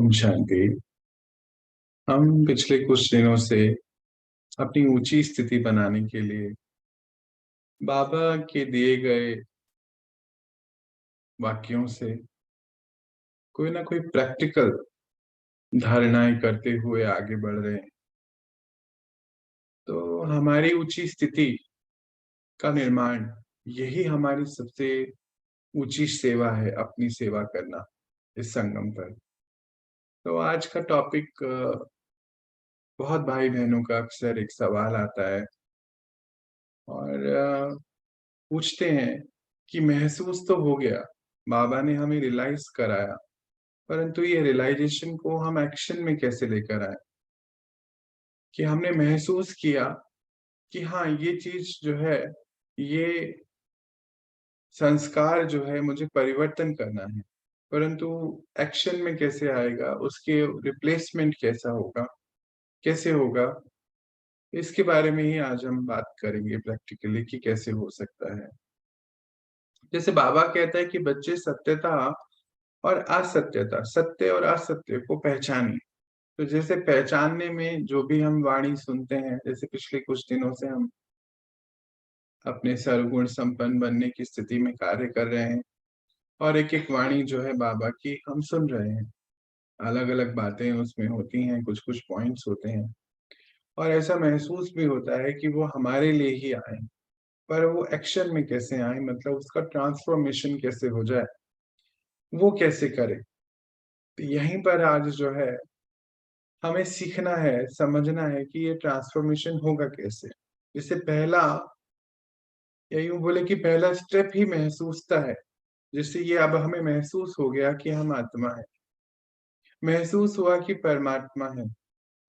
ओम शांति। हम पिछले कुछ दिनों से अपनी ऊंची स्थिति बनाने के लिए बाबा के दिए गए वाक्यों से कोई ना कोई प्रैक्टिकल धारणाएं करते हुए आगे बढ़ रहे हैं। तो हमारी ऊंची स्थिति का निर्माण, यही हमारी सबसे ऊंची सेवा है, अपनी सेवा करना इस संगम पर। तो आज का टॉपिक, बहुत भाई बहनों का अक्सर एक सवाल आता है और पूछते हैं कि महसूस तो हो गया, बाबा ने हमें रियलाइज कराया, परंतु ये रियलाइजेशन को हम एक्शन में कैसे लेकर आए। कि हमने महसूस किया कि हाँ, ये चीज जो है, ये संस्कार जो है मुझे परिवर्तन करना है, परंतु एक्शन में कैसे आएगा, उसके रिप्लेसमेंट कैसा होगा, कैसे होगा, इसके बारे में ही आज हम बात करेंगे प्रैक्टिकली कि कैसे हो सकता है। जैसे बाबा कहता है कि बच्चे सत्यता और असत्यता, सत्य और असत्य को पहचानिए। तो जैसे पहचानने में जो भी हम वाणी सुनते हैं, जैसे पिछले कुछ दिनों से हम अपने सर्वगुण संपन्न बनने की स्थिति में कार्य कर रहे हैं और एक एक वाणी जो है बाबा की हम सुन रहे हैं। अलग अलग बातें उसमें होती हैं, कुछ कुछ पॉइंट्स होते हैं और ऐसा महसूस भी होता है कि वो हमारे लिए ही आए, पर वो एक्शन में कैसे आए, मतलब उसका ट्रांसफॉर्मेशन कैसे हो जाए, वो कैसे करे। तो यहीं पर आज जो है हमें सीखना है, समझना है कि ये ट्रांसफॉर्मेशन होगा कैसे। इससे पहला, या यूं बोले कि पहला स्टेप ही महसूसता है, जिससे ये अब हमें महसूस हो गया कि हम आत्मा है, महसूस हुआ कि परमात्मा है।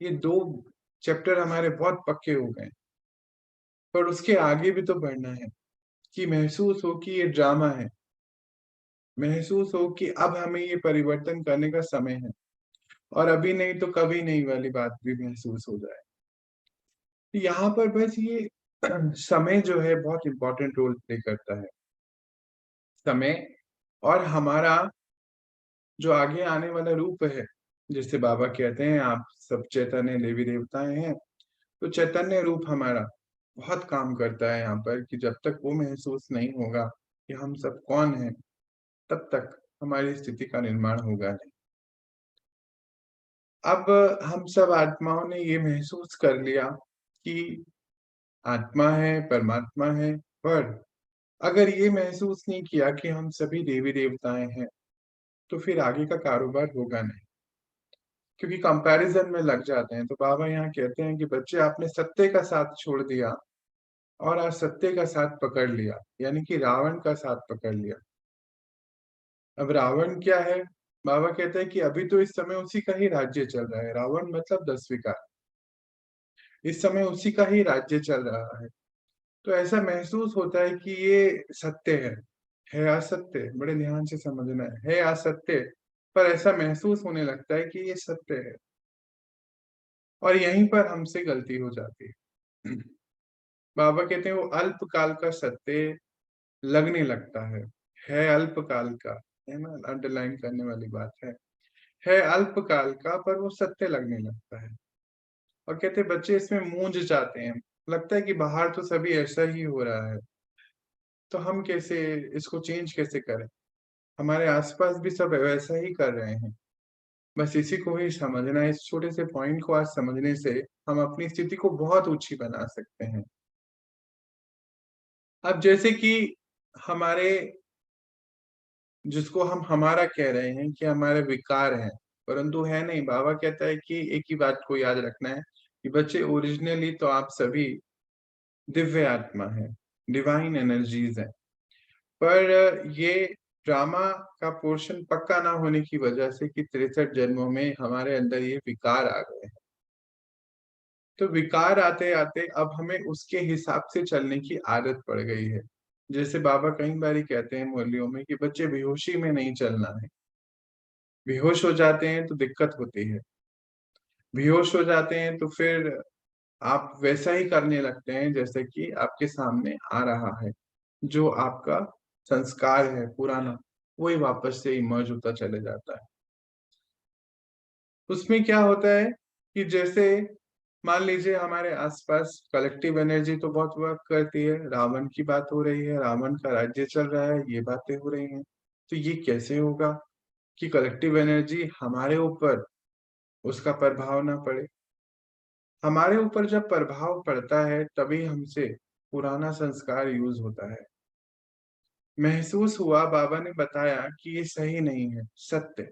ये दो चैप्टर हमारे बहुत पक्के हो गए, पर उसके आगे भी तो बढ़ना है कि महसूस हो कि ये ड्रामा है, महसूस हो कि अब हमें ये परिवर्तन करने का समय है और अभी नहीं तो कभी नहीं वाली बात भी महसूस हो जाए। यहाँ पर बस ये समय जो है बहुत इंपॉर्टेंट रोल प्ले करता है। समय और हमारा जो आगे आने वाला रूप है, जिससे बाबा कहते हैं आप सब चैतन्य देवी देवताएं हैं, तो चैतन्य रूप हमारा बहुत काम करता है यहाँ पर कि जब तक वो महसूस नहीं होगा कि हम सब कौन हैं, तब तक हमारी स्थिति का निर्माण होगा नहीं। अब हम सब आत्माओं ने ये महसूस कर लिया कि आत्मा है, परमात्मा है, पर अगर ये महसूस नहीं किया कि हम सभी देवी देवताएं हैं, तो फिर आगे का कारोबार होगा नहीं, क्योंकि कंपैरिजन में लग जाते हैं। तो बाबा यहाँ कहते हैं कि बच्चे, आपने सत्य का साथ छोड़ दिया और असत्य का साथ पकड़ लिया, यानी कि रावण का साथ पकड़ लिया। अब रावण क्या है? बाबा कहते हैं कि अभी तो इस समय उसी का ही राज्य चल रहा है। रावण मतलब 10 विकार, इस समय उसी का ही राज्य चल रहा है। तो ऐसा महसूस होता है कि ये सत्य है असत्य, बड़े ध्यान से समझना है असत्य, पर ऐसा महसूस होने लगता है कि ये सत्य है। और यहीं पर हमसे गलती हो जाती है। बाबा कहते हैं वो अल्पकाल का सत्य लगने लगता है अल्पकाल का, है ना, अंडरलाइन करने वाली बात है अल्पकाल का, पर वो सत्य लगने लगता है। और कहते हैं बच्चे इसमें मूंझ जाते हैं, लगता है कि बाहर तो सभी ऐसा ही हो रहा है, तो हम कैसे इसको चेंज कैसे करें, हमारे आसपास भी सब वैसा ही कर रहे हैं। बस इसी को ही समझना है, इस छोटे से पॉइंट को आज समझने से हम अपनी स्थिति को बहुत ऊंची बना सकते हैं। अब जैसे कि हमारे, जिसको हम हमारा कह रहे हैं कि हमारे विकार हैं, परंतु है नहीं। बाबा कहता है कि एक ही बात को याद रखना है कि बच्चे, ओरिजिनली तो आप सभी दिव्य आत्मा है, डिवाइन एनर्जीज है, पर ये ड्रामा का पोर्शन पक्का ना होने की वजह से कि 63 जन्मों में हमारे अंदर ये विकार आ गए हैं। तो विकार आते आते अब हमें उसके हिसाब से चलने की आदत पड़ गई है। जैसे बाबा कई बार कहते हैं मुरलियों में कि बच्चे, बेहोशी में नहीं चलना है। बेहोश हो जाते हैं तो दिक्कत होती है, बेहोश हो जाते हैं तो फिर आप वैसा ही करने लगते हैं जैसे कि आपके सामने आ रहा है, जो आपका संस्कार है पुराना, वही वापस से इमर्ज होता चले जाता है। उसमें क्या होता है कि जैसे मान लीजिए हमारे आसपास कलेक्टिव एनर्जी तो बहुत वर्क करती है, रावण की बात हो रही है, रावण का राज्य चल रहा है, ये बातें हो रही हैं। तो ये कैसे होगा कि कलेक्टिव एनर्जी हमारे ऊपर उसका प्रभाव ना पड़े? हमारे ऊपर जब प्रभाव पड़ता है तभी हमसे पुराना संस्कार यूज होता है। महसूस हुआ, बाबा ने बताया कि ये सही नहीं है, सत्य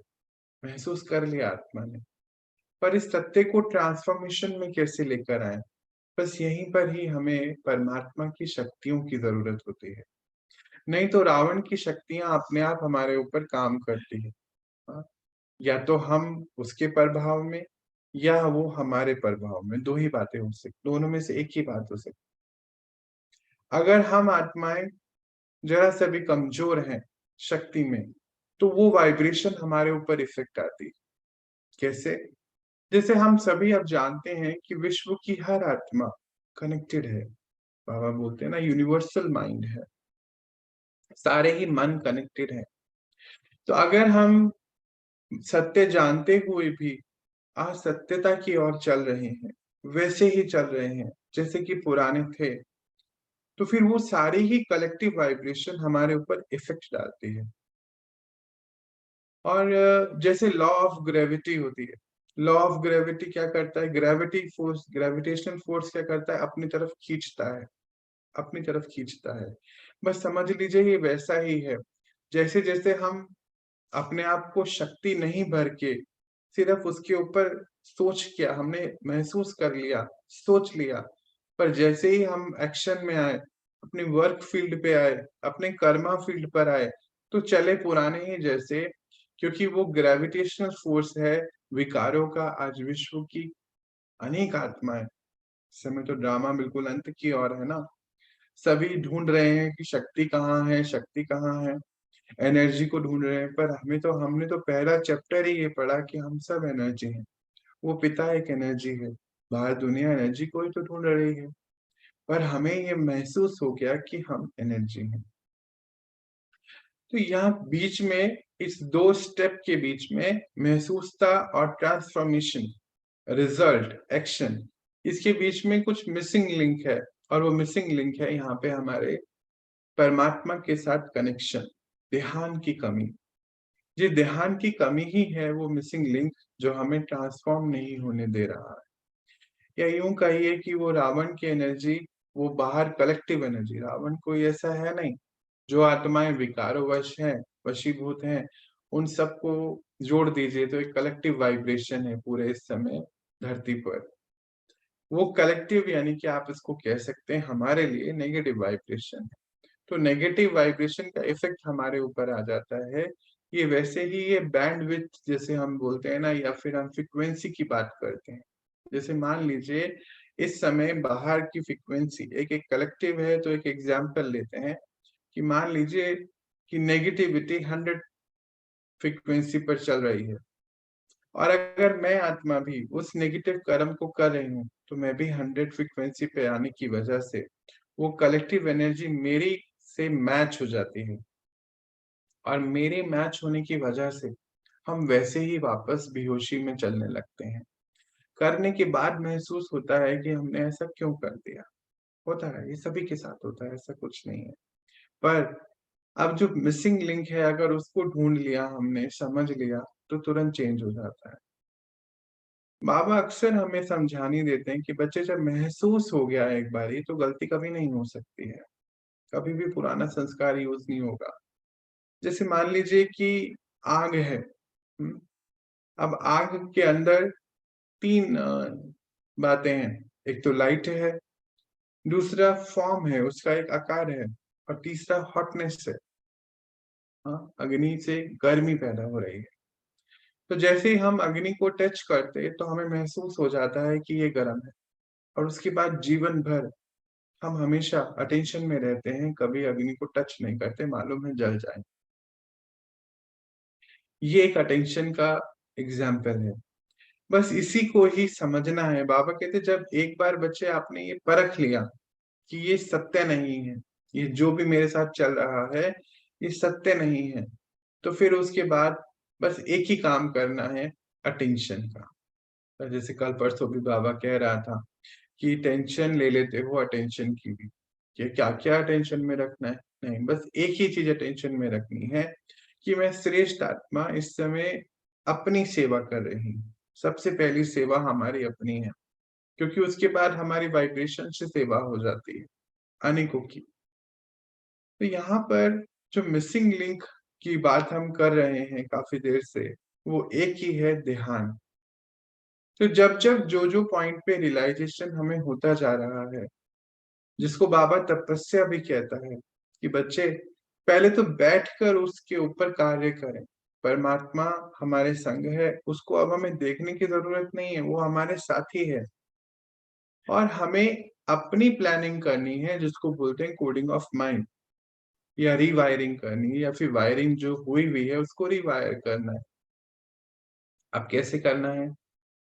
महसूस कर लिया आत्मा ने। पर इस सत्य को ट्रांसफॉर्मेशन में कैसे लेकर आए? बस यहीं पर ही हमें परमात्मा की शक्तियों की जरूरत होती है। नहीं तो रावण की शक्तियां अपने आप हमारे ऊपर काम करती है। हाँ? या तो हम उसके प्रभाव में या वो हमारे प्रभाव में, दो ही बातें हो सकती, दोनों में से एक ही बात हो सकती। अगर हम आत्माएं जरा सा भी कमजोर हैं शक्ति में, तो वो वाइब्रेशन हमारे ऊपर इफेक्ट आती है। कैसे? जैसे हम सभी अब जानते हैं कि विश्व की हर आत्मा कनेक्टेड है। बाबा बोलते हैं ना, यूनिवर्सल माइंड है, सारे ही मन कनेक्टेड है। तो अगर हम सत्य जानते हुए भी असत्यता की ओर चल रहे हैं, वैसे ही चल रहे हैं जैसे कि पुराने थे, तो फिर वो सारी ही कलेक्टिव वाइब्रेशन हमारे ऊपर इफेक्ट डालती है। और जैसे लॉ ऑफ ग्रेविटी होती है, लॉ ऑफ ग्रेविटी क्या करता है? ग्रेविटेशनल फोर्स क्या करता है? अपनी तरफ खींचता है, अपनी तरफ खींचता है। बस समझ लीजिए ये वैसा ही है। जैसे जैसे हम अपने आप को शक्ति नहीं भर के सिर्फ उसके ऊपर सोच किया, हमने महसूस कर लिया, सोच लिया, पर जैसे ही हम एक्शन में आए, अपने वर्क फील्ड पे आए, अपने कर्मा फील्ड पर आए, तो चले पुराने ही जैसे। क्योंकि वो ग्रेविटेशनल फोर्स है विकारों का। आज विश्व की अनेक आत्माएं, इस समय तो ड्रामा बिल्कुल अंत की ओर है ना, सभी ढूंढ रहे हैं कि शक्ति कहाँ है, शक्ति कहाँ है, एनर्जी को ढूंढ रहे हैं। पर हमने तो पहला चैप्टर ही ये पढ़ा कि हम सब एनर्जी हैं। वो पिता एक एनर्जी है, बाहर दुनिया एनर्जी को ही तो ढूंढ रही है, पर हमें ये महसूस हो गया कि हम एनर्जी हैं। तो यहाँ बीच में, इस दो स्टेप के बीच में, महसूसता और ट्रांसफॉर्मेशन, रिजल्ट, एक्शन, इसके बीच में कुछ मिसिंग लिंक है। और वो मिसिंग लिंक है यहाँ पे हमारे परमात्मा के साथ कनेक्शन, ध्यान की कमी। ये ध्यान की कमी ही है वो मिसिंग लिंक, जो हमें ट्रांसफॉर्म नहीं होने दे रहा है। या यूं कहिए कि वो रावण की एनर्जी, वो बाहर कलेक्टिव एनर्जी, रावण कोई ऐसा है नहीं। जो आत्माएं विकारोवश हैं, वशीभूत हैं, उन सबको जोड़ दीजिए तो एक कलेक्टिव वाइब्रेशन है पूरे इस समय धरती पर। वो कलेक्टिव यानी कि आप इसको कह सकते हैं हमारे लिए नेगेटिव वाइब्रेशन। तो नेगेटिव वाइब्रेशन का इफेक्ट हमारे ऊपर आ जाता है। ये वैसे ही ये बैंडविड्थ जैसे हम बोलते हैं ना, या फिर हम फ्रीक्वेंसी की बात करते हैं। जैसे मान लीजिए इस समय बाहर की फ्रीक्वेंसी एक एक कलेक्टिव है, तो एक एग्जांपल लेते हैं कि मान लीजिए कि नेगेटिविटी 100 फ्रीक्वेंसी पर चल रही है, और अगर मैं आत्मा भी उस नेगेटिव कर्म को कर रही हूँ, तो मैं भी 100 फ्रीक्वेंसी पे आने की वजह से वो कलेक्टिव एनर्जी मेरी से मैच हो जाती है। और मेरे मैच होने की वजह से हम वैसे ही वापस बेहोशी में चलने लगते हैं। करने के बाद महसूस होता है कि हमने ऐसा क्यों कर दिया। होता है, ये सभी के साथ होता है, ऐसा कुछ नहीं है। पर अब जो मिसिंग लिंक है, अगर उसको ढूंढ लिया हमने, समझ लिया, तो तुरंत चेंज हो जाता है। बाबा अक्सर हमें समझानी देते हैं कि बच्चे, जब महसूस हो गया एक बारी, तो गलती कभी नहीं हो सकती है। कभी भी पुराना संस्कार यूज नहीं होगा। जैसे मान लीजिए कि आग है। हम्म, अब आग के अंदर तीन बातें हैं। एक तो लाइट है, दूसरा फॉर्म है, उसका एक आकार है, और तीसरा हॉटनेस है। हाँ, अग्नि से गर्मी पैदा हो रही है। तो जैसे ही हम अग्नि को टच करते हैं, तो हमें महसूस हो जाता है कि ये गर्म है। और उसके बाद जीवन भर हम हमेशा अटेंशन में रहते हैं, कभी अग्नि को टच नहीं करते, मालूम है जल जाए। ये एक अटेंशन का एग्जाम्पल है। बस इसी को ही समझना है। बाबा कहते जब एक बार बच्चे आपने ये परख लिया कि ये सत्य नहीं है, ये जो भी मेरे साथ चल रहा है ये सत्य नहीं है, तो फिर उसके बाद बस एक ही काम करना है, अटेंशन का। जैसे कल-परसों भी बाबा कह रहा था कि टेंशन ले लेते हो अटेंशन की भी, कि क्या-क्या अटेंशन में रखना है? नहीं, बस एक ही चीज़ अटेंशन में रखनी है कि मैं श्रेष्ठ आत्मा इस समय अपनी सेवा कर रही हूँ। सबसे पहली सेवा हमारी अपनी है, क्योंकि उसके बाद हमारी वाइब्रेशन से सेवा हो जाती है, अनेकों की। तो यहाँ पर जो मिसिंग लिंक की बात हम कर रहे हैं काफ़ी देर से, वो एक ही है ध्यान। तो जब-जब, जो-जो पॉइंट पे रियलाइज़ेशन हमें होता जा रहा है, जिसको बाबा तपस्या भी कहता है कि बच्चे पहले तो बैठकर उसके ऊपर कार्य करें। परमात्मा हमारे संग है, उसको अब हमें देखने की ज़रूरत नहीं है, वो हमारे साथी है और हमें अपनी प्लानिंग करनी है जिसको बोलते हैं कोडिंग ऑफ माइंड या रीवायरिंग करनी है या फिर वायरिंग जो हुई हुई है उसको रीवायर करना है। अब कैसे करना है?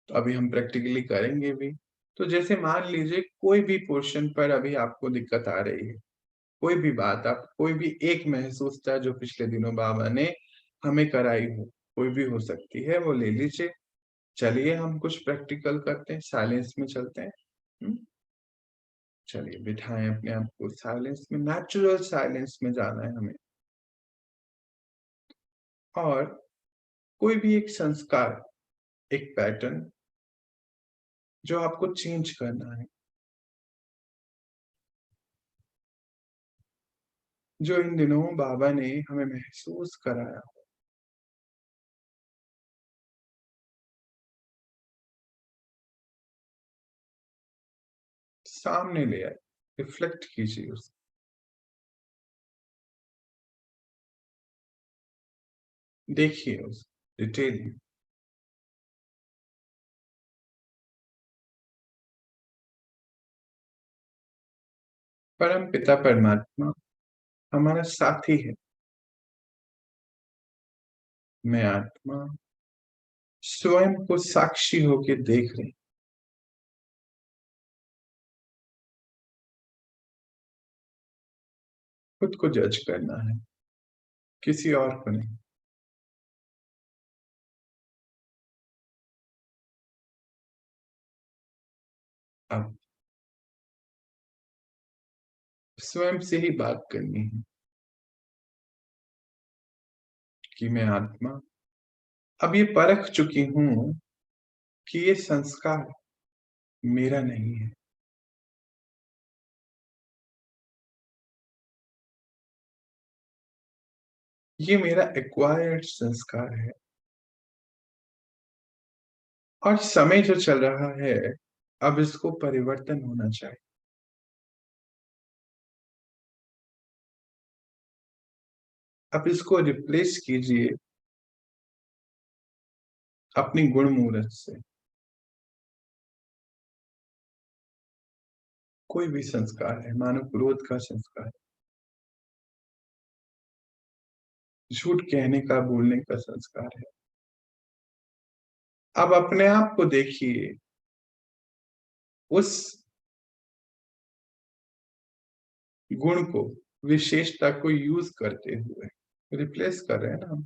तो अभी हम प्रैक्टिकली करेंगे भी। तो जैसे मान लीजिए कोई भी पोर्शन पर अभी आपको दिक्कत आ रही है, कोई भी बात आप कोई भी एक महसूस था जो पिछले दिनों बाबा ने हमें कराई हो, कोई भी हो सकती है, वो ले लीजिए। चलिए हम कुछ प्रैक्टिकल करते हैं, साइलेंस में चलते हैं। हुँ? चलिए बिठाएँ अपने आप को साइलेंस में, नेचुरल साइलेंस में जाना है हमें और कोई भी एक संस्कार, एक पैटर्न जो आपको चेंज करना है, जो इन दिनों बाबा ने हमें महसूस कराया, सामने ले आए, रिफ्लेक्ट कीजिए उसे। देखिए उसे डिटेल में। परमपिता परमात्मा हमारा साथी है। मैं आत्मा स्वयं को साक्षी होके देख रही, खुद को जज करना है, किसी और को नहीं। अब स्वयं से ही बात करनी है कि मैं आत्मा अब ये परख चुकी हूँ कि ये संस्कार मेरा नहीं है। ये मेरा एक्वायर्ड संस्कार है और समय जो चल रहा है, अब इसको परिवर्तन होना चाहिए। अब इसको रिप्लेस कीजिए अपनी गुण मूरत से। कोई भी संस्कार है, मानो क्रोध का संस्कार, झूठ कहने का, बोलने का संस्कार है। अब अपने आप को देखिए, उस गुण को, विशेषता को यूज़ करते हुए, रिप्लेस कर रहे हैं ना हम।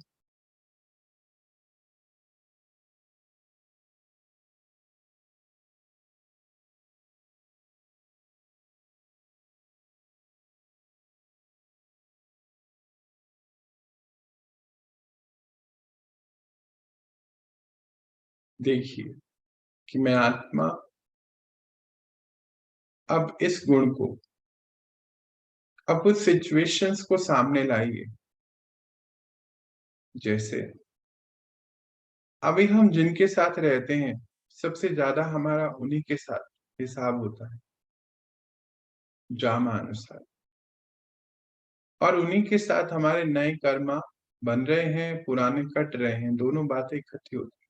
देखिए कि मैं आत्मा अब इस गुण को, अब उस सिचुएशंस को सामने लाइए। जैसे अभी हम जिनके साथ रहते हैं, सबसे ज़्यादा हमारा उन्हीं के साथ हिसाब होता है, ड्रामा अनुसार और उन्हीं के साथ हमारे नए कर्मा बन रहे हैं, पुराने कट रहे हैं, दोनों बातें इकट्ठी होती हैं।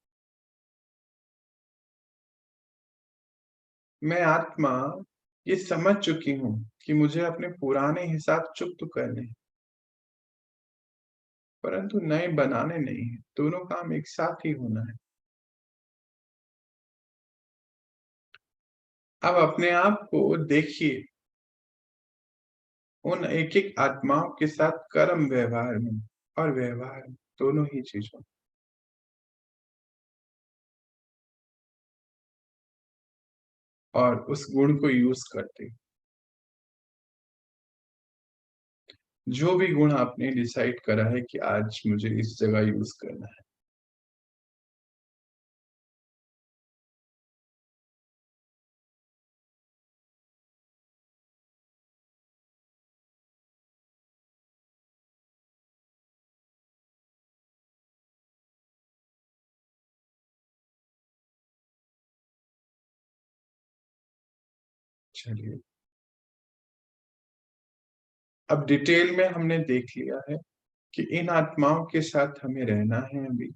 मैं आत्मा ये समझ चुकी हूँ कि मुझे अपने पुराने हिसाब चुकता करने हैं, परंतु नए बनाने नहीं हैं, दोनों काम एक साथ ही होना है। अब अपने आप को देखिए उन एक-एक आत्माओं के साथ कर्म व्यवहार में और व्यवहार दोनों ही चीज़ों में। और उस गुण को यूज़ करते। जो भी गुण आपने डिसाइड करा है कि आज मुझे इस जगह यूज़ करना है। चलिए, अब डिटेल में हमने देख लिया है कि इन आत्माओं के साथ हमें रहना है अभी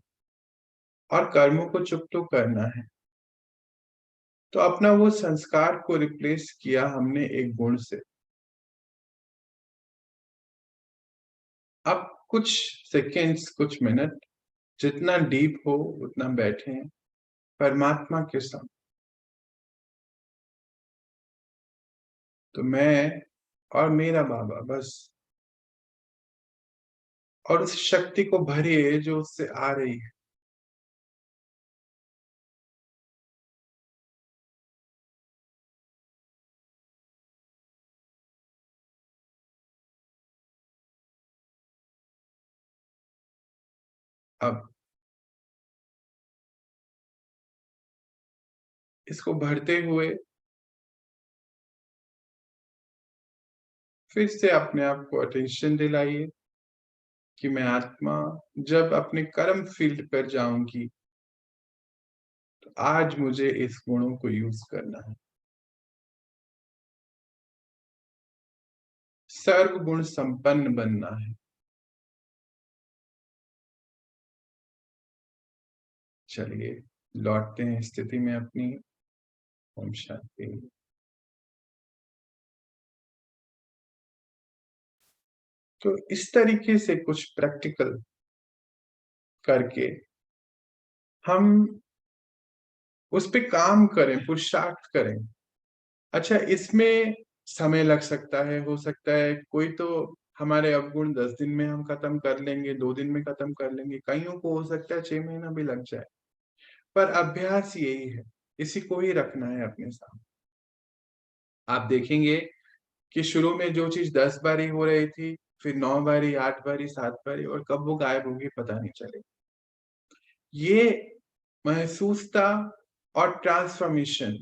और कर्मों को चुप तो करना है। तो अपना वो संस्कार को रिप्लेस किया हमने एक गुण से। अब कुछ सेकंड्स, कुछ मिनट जितना डीप हो उतना बैठें परमात्मा के साथ। तो मैं और मेरा बाबा बस, और उस शक्ति को भरिए जो उससे आ रही है। अब इसको भरते हुए फिर से अपने आप को अटेंशन दिलाइए कि मैं आत्मा जब अपने कर्म फील्ड पर जाऊंगी तो आज मुझे इस गुणों को यूज करना है। सर्व गुण संपन्न बनना है। चलिए, लौटते हैं स्थिति में अपनी। ओम शांति। तो इस तरीके से कुछ प्रैक्टिकल करके हम उस पे काम करें, पुरुषार्थ करें। अच्छा, इसमें समय लग सकता है, हो सकता है कोई तो हमारे अवगुण 10 दिन में हम खत्म कर लेंगे, 2 दिन में खत्म कर लेंगे, कईयों को हो सकता है 6 महीना भी लग जाए। पर अभ्यास यही है, इसी को ही रखना है अपने सामने। आप देखेंगे कि शुरू में जो चीज़ 10 बारी हो रही थी, फिर 9 बारी, 8 बारी, 7 बारी, और कब वो गायब होगी पता नहीं चलेगा। ये महसूसता और ट्रांसफॉर्मेशन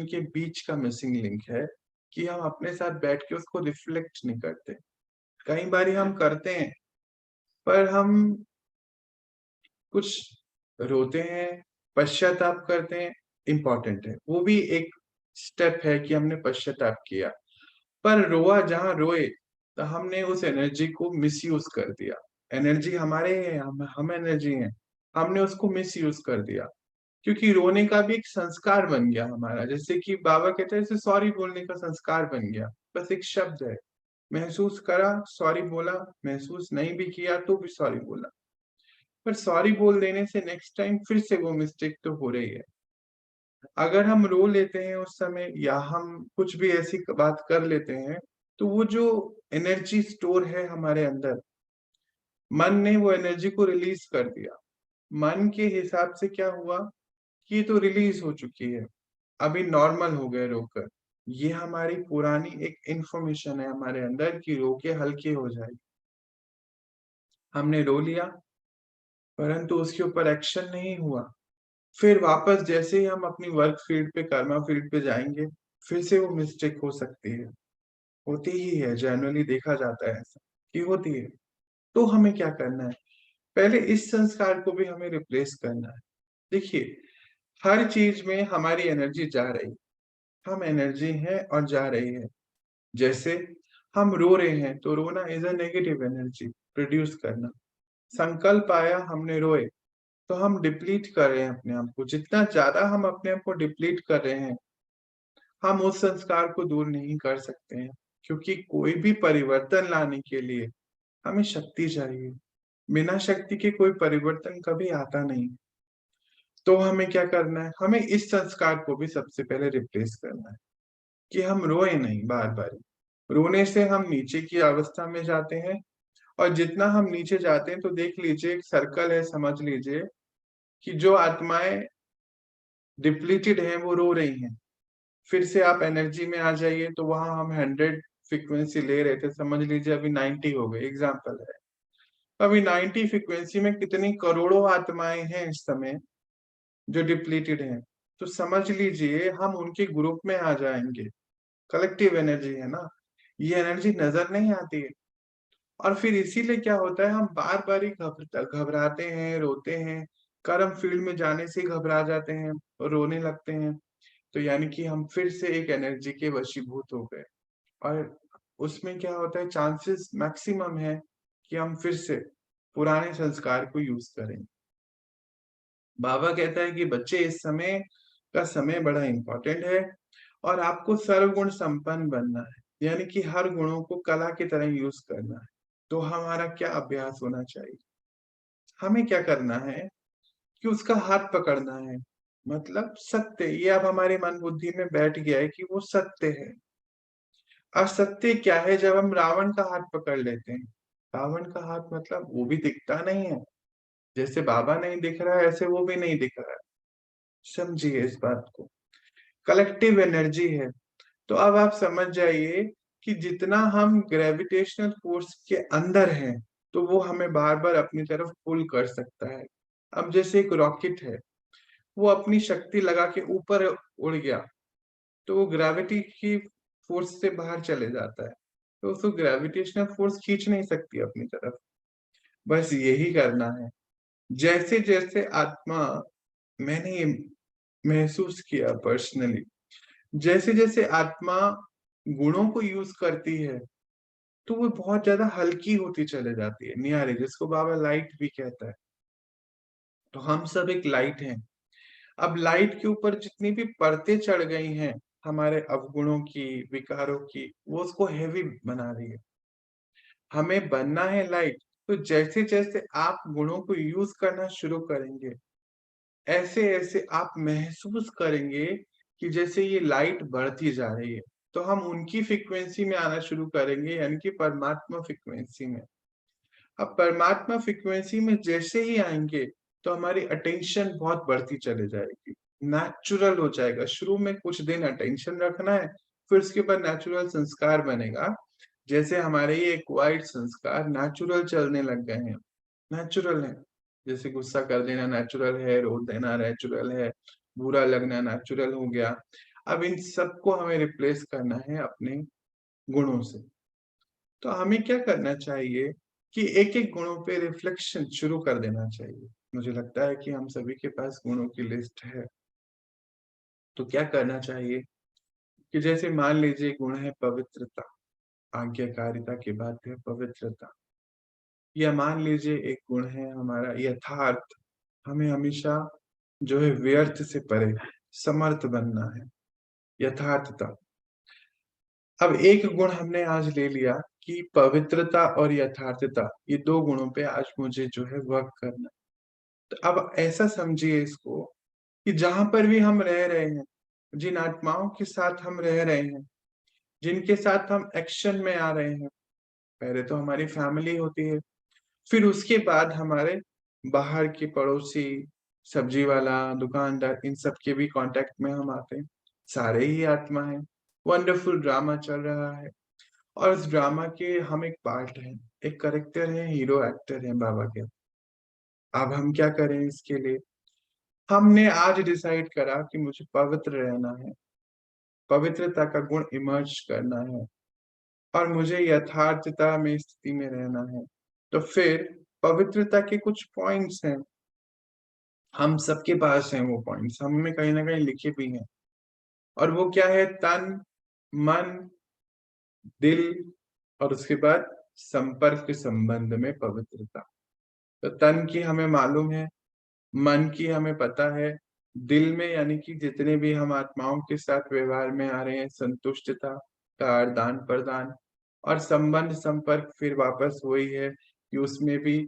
के बीच का मिसिंग लिंक है कि हम अपने साथ बैठ के उसको रिफ्लेक्ट नहीं करते। कई बारी हम करते हैं, पर हम कुछ रोते हैं, पश्चाताप करते हैं, इम्पोर्टेंट है। वो भी एक स्टेप है कि हमने पश्चाताप किया। पर रोआ जहाँ रोए, तो हमने उस एनर्जी को मिसयूज कर दिया। एनर्जी हमारे हैं, हम एनर्जी हैं, हमने उसको मिसयूज कर दिया। क्योंकि रोने का भी एक संस्कार बन गया हमारा, जैसे कि बाबा कहते हैं, जैसे सॉरी बोलने का संस्कार बन गया। बस एक शब्द है, महसूस करा, सॉरी बोला, महसूस नहीं भी किया तो भी सॉरी बोला। पर सॉरी बोल देने से नेक्स्ट टाइम फिर से वो मिस्टेक तो हो रही है। अगर हम रो लेते हैं उस समय, या हम कुछ भी ऐसी बात कर लेते हैं, तो वो जो एनर्जी स्टोर है हमारे अंदर, मन ने वो एनर्जी को रिलीज कर दिया। मन के हिसाब से क्या हुआ कि ये तो रिलीज हो चुकी है, अभी नॉर्मल हो गए रोकर। ये हमारी पुरानी एक इंफॉर्मेशन है हमारे अंदर कि रो के हल्के हो जाए। हमने रो लिया, परंतु उसके ऊपर एक्शन नहीं हुआ। फिर वापस जैसे ही हम अपनी वर्क फील्ड पे, कर्मा फील्ड पे जाएंगे, फिर से वो मिस्टेक हो सकती है। होती ही है, जनरली देखा जाता है ऐसा कि होती है। तो हमें क्या करना है? पहले इस संस्कार को भी हमें रिप्लेस करना है। देखिए, हर चीज में हमारी एनर्जी जा रही, हम एनर्जी है और जा रही है। जैसे हम रो रहे हैं, तो रोना is a negative energy produce करना। संकल्प आया, हमने रोए, तो हम डिप्लीट कर रहे हैं अपने आप को। जितना ज्यादा हम अपने आप को डिप्लीट कर रहे हैं, हम उस संस्कार को दूर नहीं कर सकते हैं। क्योंकि कोई भी परिवर्तन लाने के लिए हमें शक्ति चाहिए। बिना शक्ति के कोई परिवर्तन कभी आता नहीं। तो हमें क्या करना है? हमें इस संस्कार को भी सबसे पहले रिप्लेस करना है कि हम रोए नहीं बार बार। रोने से हम नीचे की अवस्था में जाते हैं, और जितना हम नीचे जाते हैं तो देख लीजिए, एक सर्कल है, समझ लीजिए कि जो आत्माएं डिप्लीटेड हैं, वो रो रही हैं। फिर से आप एनर्जी में आ जाइए, तो वहां हम 100 फ्रीक्वेंसी ले रहे थे, समझ लीजिए अभी 90 हो गए, एग्जाम्पल है। अभी 90 फ्रीक्वेंसी में कितनी करोड़ों आत्माएं हैं इस समय जो डिप्लीटेड हैं। तो समझ लीजिए हम उनके ग्रुप में आ जाएंगे। कलेक्टिव एनर्जी है ना, ये एनर्जी नजर नहीं आती है। और फिर इसीलिए क्या होता है, हम बार बार ही घबराते हैं, रोते हैं। कर्म फील्ड में जाने से ही घबरा जाते हैं और रोने लगते हैं। तो यानी कि हम फिर से एक एनर्जी के वशीभूत हो गए। और उसमें क्या होता है, चांसेस मैक्सिमम है कि हम फिर से पुराने संस्कार को यूज करें। बाबा कहता है कि बच्चे, इस समय का समय बड़ा इंपॉर्टेंट है और आपको सर्वगुण संपन्न बनना है, यानी कि हर गुणों को कला की तरह यूज करना है। तो हमारा क्या अभ्यास होना चाहिए, हमें क्या करना है कि उसका हाथ पकड़ना है। मतलब सत्य, ये अब हमारे मन बुद्धि में बैठ गया है कि वो सत्य है। असत्य क्या है, जब हम रावण का हाथ पकड़ लेते हैं। रावण का हाथ मतलब वो भी दिखता नहीं है, जैसे बाबा नहीं दिख रहा है ऐसे वो भी नहीं दिख रहा है। समझिए इस बात को, कलेक्टिव एनर्जी है। तो अब आप समझ जाइए कि जितना हम ग्रेविटेशनल फोर्स के अंदर हैं, तो वो हमें बार बार अपनी तरफ पुल कर सकता है। अब जैसे एक रॉकेट है, वो अपनी शक्ति लगा के ऊपर उड़ गया, तो वो ग्रेविटी की फोर्स से बाहर चले जाता है, तो उसको ग्रेविटेशनल फोर्स खींच नहीं सकती अपनी तरफ। बस यही करना है। जैसे जैसे आत्मा, मैंने ये महसूस किया पर्सनली, जैसे जैसे आत्मा गुणों को यूज करती है, तो वो बहुत ज्यादा हल्की होती चले जाती है, नियारे, जिसको बाबा लाइट भी कहता है। तो हम सब एक लाइट हैं। अब लाइट के ऊपर जितनी भी परतें चढ़ गई हैं हमारे अवगुणों की, विकारों की, वो उसको हैवी बना रही है। हमें बनना है लाइट। तो जैसे जैसे आप गुणों को यूज करना शुरू करेंगे, ऐसे ऐसे आप महसूस करेंगे कि जैसे ये लाइट बढ़ती जा रही है। तो हम उनकी फ्रीक्वेंसी में आना शुरू करेंगे, यानी कि परमात्मा फ्रीक्वेंसी में। अब परमात्मा फ्रीक्वेंसी में जैसे ही आएंगे, तो हमारी अटेंशन बहुत बढ़ती चले जाएगी, नेचुरल हो जाएगा। शुरू में कुछ दिन अटेंशन रखना है, फिर उसके बाद नेचुरल संस्कार बनेगा। जैसे हमारे ये एक्वायर्ड संस्कार नेचुरल चलने लग गए हैं, नेचुरल है। जैसे गुस्सा कर देना नेचुरल है, रो देना नेचुरल है, बुरा लगना नेचुरल हो गया। अब इन सबको हमें रिप्लेस करना है अपने गुणों से। तो हमें क्या करना चाहिए कि एक एक गुणों पे रिफ्लेक्शन शुरू कर देना चाहिए। मुझे लगता है कि हम सभी के पास गुणों की लिस्ट है। तो क्या करना चाहिए कि जैसे मान लीजिए गुण है पवित्रता, आज्ञाकारिता की बात है पवित्रता। या मान लीजिए एक गुण है हमारा यथार्थ, हमें हमेशा जो है व्यर्थ से परे समर्थ बनना है, यथार्थता। अब एक गुण हमने आज ले लिया कि पवित्रता और यथार्थता, ये दो गुणों पे आज मुझे जो है वर्क करना। तो अब ऐसा समझिए इसको कि जहां पर भी हम रह रहे हैं, जिन आत्माओं के साथ हम रह रहे हैं, जिनके साथ हम एक्शन में आ रहे हैं, पहले तो हमारी फैमिली होती है, फिर उसके बाद हमारे बाहर के पड़ोसी, सब्जी वाला, दुकानदार, इन सब के भी कांटेक्ट में हम आते हैं। सारे ही आत्मा है। वंडरफुल ड्रामा चल रहा है और इस ड्रामा के हम एक पार्ट हैं, एक करेक्टर है, हीरो एक्टर है बाबा के। अब हम क्या करें इसके लिए, हमने आज डिसाइड करा कि मुझे पवित्र रहना है, पवित्रता का गुण इमर्ज करना है और मुझे यथार्थता में स्थिति में रहना है। तो फिर पवित्रता के कुछ पॉइंट्स हैं, हम सबके पास हैं वो पॉइंट्स, हम में कहीं ना कहीं लिखे भी हैं। और वो क्या है, तन, मन, दिल, और उसके बाद संपर्क के संबंध में पवित्रता। तो तन की हमें मालूम है, मन की हमें पता है, दिल में यानी कि जितने भी हम आत्माओं के साथ व्यवहार में आ रहे हैं, संतुष्टता का आदान प्रदान। और संबंध संपर्क फिर वापस वही है कि उसमें भी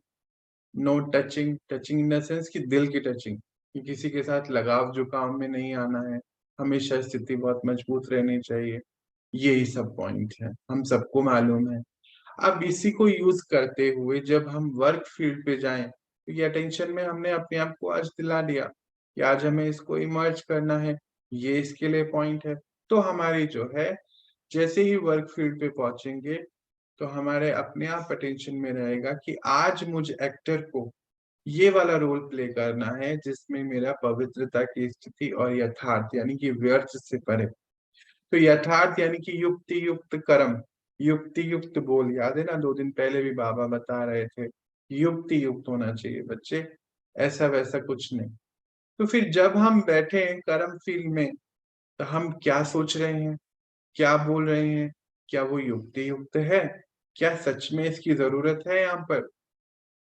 no touching, touching in the sense कि दिल की टचिंग, कि किसी के साथ लगाव झुकाव में नहीं आना है, हमेशा स्थिति बहुत मजबूत रहनी चाहिए। यही सब पॉइंट है, हम सबको मालूम है। अब इसी को यूज करते हुए जब हम वर्क फील्ड पे जाएं, तो ये अटेंशन में हमने अपने आप को आज दिला दिया। कि आज हमें इसको इमर्ज करना है, ये इसके लिए पॉइंट है। तो हमारी जो है, जैसे ही वर्क फील्ड पे पहुँचेंगे, तो हमारे अपने आप अटेंशन में रहेगा कि आज मुझ एक्टर को ये वाला रोल प्ले करना है जिसमें मेरा पवित्रता की स्थिति और यथार्थ यानी कि व्यर्थ से परे। तो यथार्थ यानी कि युक्ति युक्त कर्म, युक्ति युक्त बोल, याद है ना 2 दिन पहले भी बाबा बता रहे थे, युक्ति युक्त होना चाहिए बच्चे, ऐसा-वैसा कुछ नहीं। तो फिर जब हम बैठे हैं कर्म फील्ड में, तो हम क्या सोच रहे हैं? क्या बोल रहे हैं? क्या वो युक्ति युक्त है? क्या सच में इसकी ज़रूरत है यहाँ पर?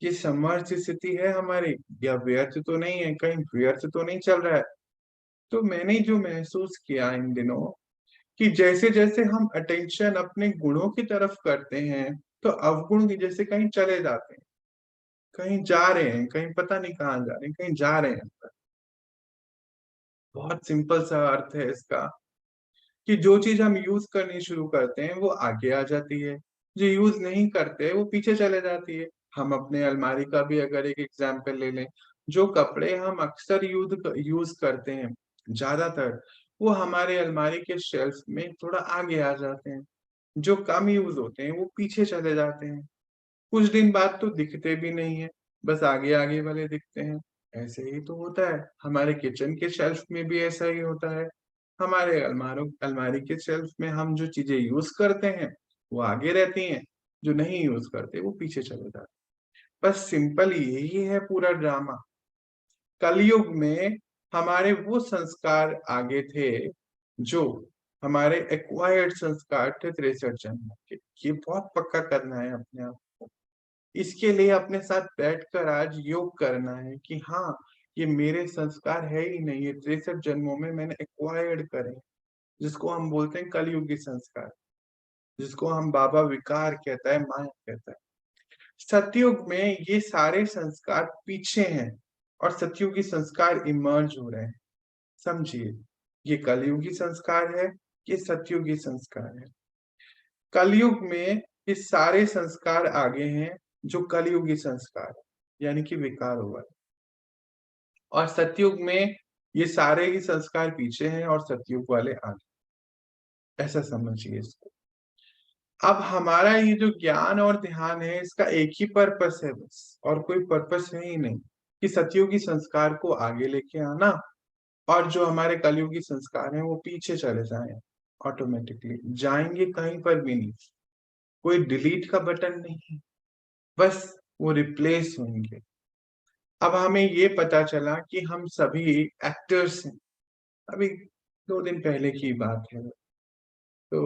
ये समर्थ स्थिति है हमारी या व्यर्थ तो नहीं है, कहीं व्यर्थ तो नहीं चल रहा है? तो मैंने जो महसूस किया इन दिनों कि जैसे-जैसे हम अटेंशन अपने गुणों की तरफ करते हैं, तो अवगुण भी जैसे कहीं चले जाते हैं, कहीं जा रहे हैं, कहीं पता नहीं कहाँ जा रहे हैं, कहीं जा रहे हैं। बहुत सिंपल सा अर्थ है इसका कि जो चीज़ हम यूज़ करनी शुरू करते हैं, वो आगे आ जाती है, जो यूज़ नहीं करते, वो पीछे चले जाती है। हम अपने अलमारी का भी अगर एक एग्ज़ाम्पल ले लें, जो कपड़े हम अक्सर यूज़ करते हैं, ज़्यादातर, वो हमारे अलमारी के शेल्फ में थोड़ा आगे आ जाते हैं। जो कम यूज़ होते हैं, वो पीछे चले जाते हैं। कुछ दिन बाद तो दिखते भी नहीं हैं, बस आगे-आगे वाले दिखते हैं। ऐसे ही तो होता है, हमारे किचन के शेल्फ में भी ऐसा ही होता है। हमारे अलमारी के शेल्फ में हम जो चीज़ें यूज़ करते हैं, वो आगे रहती हैं, जो नहीं यूज़ करते, वो पीछे चले जाते हैं। बस सिंपल यही है पूरा ड्रामा। कलयुग में हमारे वो संस्कार आगे थे, जो हमारे एक्वायर्ड संस्कार थे 63 जन्मों के। ये बहुत पक्का करना है अपने आप को। इसके लिए अपने साथ बैठकर आज योग करना है कि हाँ, ये मेरे संस्कार है ही नहीं, ये 63 जन्मों में मैंने एक्वायर्ड करे, जिसको हम बोलते हैं कलयुगी संस्कार, जिसको हम बाबा विकार कहता है, माया कहता है। सतयुग में ये सारे संस्कार पीछे हैं और सतयुगी संस्कार इमर्ज हो रहे हैं। समझिए, ये कलयुगी संस्कार है, ये सतयुगी संस्कार है। कलयुग में ये सारे संस्कार आगे हैं, जो कलयुगी संस्कार है, यानी कि विकार हुआ है। और सतयुग में ये सारे ही संस्कार पीछे हैं और सतयुग वाले आगे, ऐसा समझिए इसको। अब हमारा ये जो ज्ञान और ध्यान है, इसका एक ही पर्पस है बस, और कोई पर्पस है ही नहीं, कि सतयुगी संस्कार को आगे लेके आना और जो हमारे कलयुगी संस्कार हैं, वो पीछे चले जाएँ ऑटोमैटिकली, जाएँगे कहीं पर भी नहीं। कोई डिलीट का बटन नहीं है, बस वो रिप्लेस होंगे। अब हमें ये पता चला कि हम सभी एक्टर्स हैं। अभी 2 दिन पहले की बात है। तो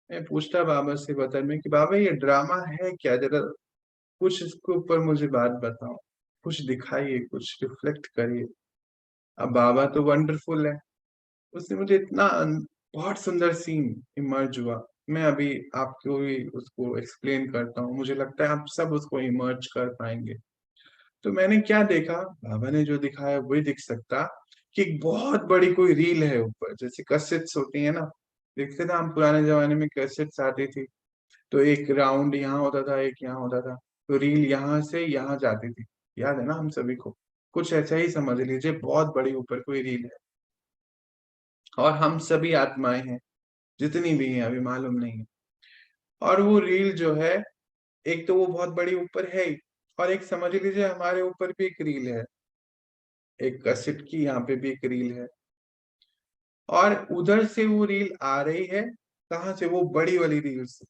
मैं पूछता बाबा से बदल में कि बाबा ये ड्रामा है क्या? ज़रा कुछ इसके ऊपर मुझे बात बताओ। कुछ दिखाइए, कुछ रिफ्लेक्ट करिए। अब बाबा तो वंडरफुल है। उसने मुझे इतना बहुत सुंदर सीन इमर्ज हुआ। मैं अभी आपको भी उसको एक्सप्लेन करता हूँ। मुझे लगता है आप सब उसको इमर्ज कर पाएँगे। तो मैंने क्या देखा, बाबा ने जो दिखाया वही दिख सकता कि एक बहुत बड़ी कोई रील है ऊपर, जैसे कैसेट्स होती है ना, देखते थे हम पुराने ज़माने में कैसेट्स आती थी, तो एक राउंड यहाँ होता था, एक यहाँ होता था, तो रील यहाँ से यहाँ जाती थी, याद है ना हम सभी को? कुछ ऐसा ही समझ लीजिए, बहुत बड़ी ऊपर कोई रील है और हम सभी आत्माएँ हैं, जितनी भी हैं अभी मालूम नहीं है। और वो रील जो है, एक तो वो बहुत बड़ी ऊपर है ही और एक समझ लीजिए हमारे ऊपर भी एक रील है, एक कैसेट की यहाँ पे भी एक रील है। और उधर से वो रील आ रही है, कहाँ से? वो बड़ी वाली रील से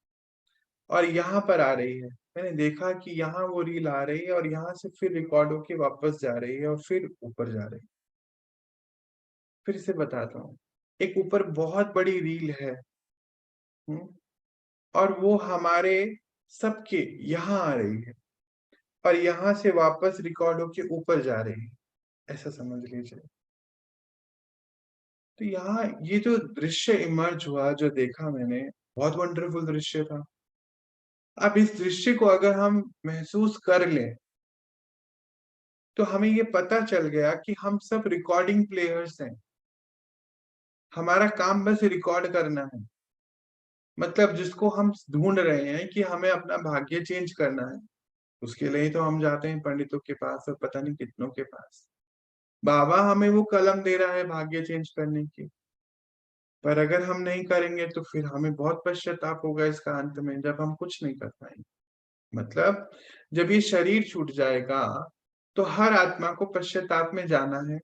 और यहाँ पर आ रही है। मैंने देखा कि यहाँ वो रील आ रही है और यहाँ से फिर रिकॉर्ड होके वापस जा रही है और फिर ऊपर जा रही है। फिर से बताता हूँ, एक ऊपर बहुत बड़ी रील है, हुँ? और वो हमारे सबके यहाँ आ रही है और यहाँ से वापस रिकॉर्ड होके ऊपर जा रही है, ऐसा समझ लीजिए। तो यहाँ ये जो दृश्य इमर्ज हुआ, जो देखा मैंने, बहुत वंडरफुल दृश्य था। अब इस दृश्य को अगर हम महसूस कर लें, तो हमें ये पता चल गया कि हम सब रिकॉर्डिंग प्लेयर्स हैं। हमारा काम बस रिकॉर्ड करना है। मतलब जिसको हम ढूँढ रहे हैं कि हमें अपना भाग्य चेंज करना है, उसके लिए ही तो हम जाते हैं पंडितों के पास और पता नहीं कितनों के पास। बाबा हमें वो कलम दे रहा है भाग्य चेंज करने की, पर अगर हम नहीं करेंगे तो फिर हमें बहुत पश्चाताप होगा इसका अंत में, जब हम कुछ नहीं कर पाएँगे। मतलब जब ये शरीर छूट जाएगा, तो हर आत्मा को पश्चाताप में जाना है।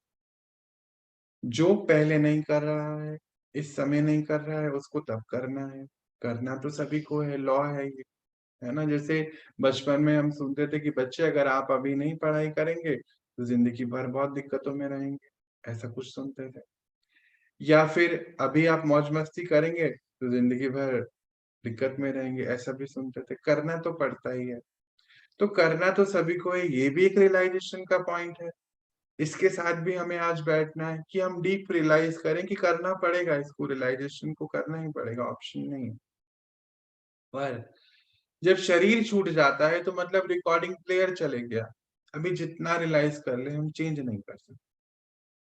जो पहले नहीं कर रहा है, इस समय नहीं कर रहा है, उसको तब करना है। करना तो सभी को है, लॉ है ये, है ना? जैसे बचपन में हम सुनते थे कि बच्चे अगर आप अभी नहीं पढ़ाई करेंगे, तो ज़िंदगी भर बहुत दिक्कतों में रहेंगे, ऐसा कुछ सुनते थे। या फिर अभी आप मौज-मस्ती करेंगे, तो ज़िंदगी भर दिक्कत में रहेंगे, ऐसा भी सुनते थे। करना तो पड़ता ही है। तो करना तो सभी को है, ये भी एक रियलाइज़ेशन का पॉइंट है। इसके साथ भी हमें आज बैठना है कि हम डीप रियलाइज़ करें कि करना पड़ेगा इसको, रियलाइज़ेशन को करना ही पड़ेगा, ऑप्शन नहीं है। पर जब शरीर छूट जाता है तो मतलब रिकॉर्डिंग प्लेयर चले गया। अभी जितना रियलाइज़ कर लें हम चेंज नहीं कर सकते,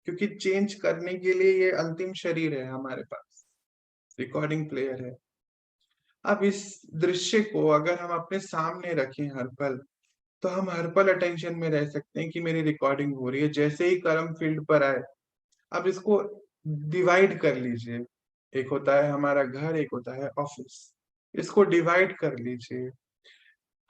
क्योंकि चेंज करने के लिए ये अंतिम शरीर है हमारे पास, रिकॉर्डिंग प्लेयर है। अब इस दृश्य को अगर हम अपने सामने रखें हर पल, तो हम हर पल अटेंशन में रह सकते हैं कि मेरी रिकॉर्डिंग हो रही है। जैसे ही कर्म फील्ड पर आए, अब इसको डिवाइड कर लीजिए। एक होता है हमारा घर, एक होता है ऑफ़िस। इसको डिवाइड कर लीजिए।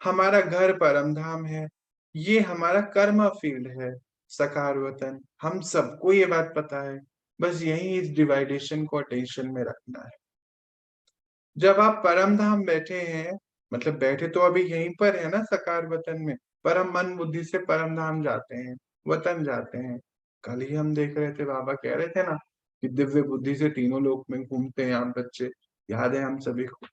हमारा घर परम धाम है, ये हमारा कर्म फील्ड है, सकार वतन। हम सबको ये बात पता है, बस यही इस डिवाइडेशन को अटेंशन में रखना है। जब आप परम धाम बैठे हैं, मतलब बैठे तो अभी यहीं पर है ना सकार वतन में, पर हम मन बुद्धि से परम धाम जाते हैं, वतन जाते हैं। कल ही हम देख रहे थे, बाबा कह रहे थे ना कि दिव्य बुद्धि से तीनों लोक में घूमते हैं आप बच्चे, याद है हम सभी को।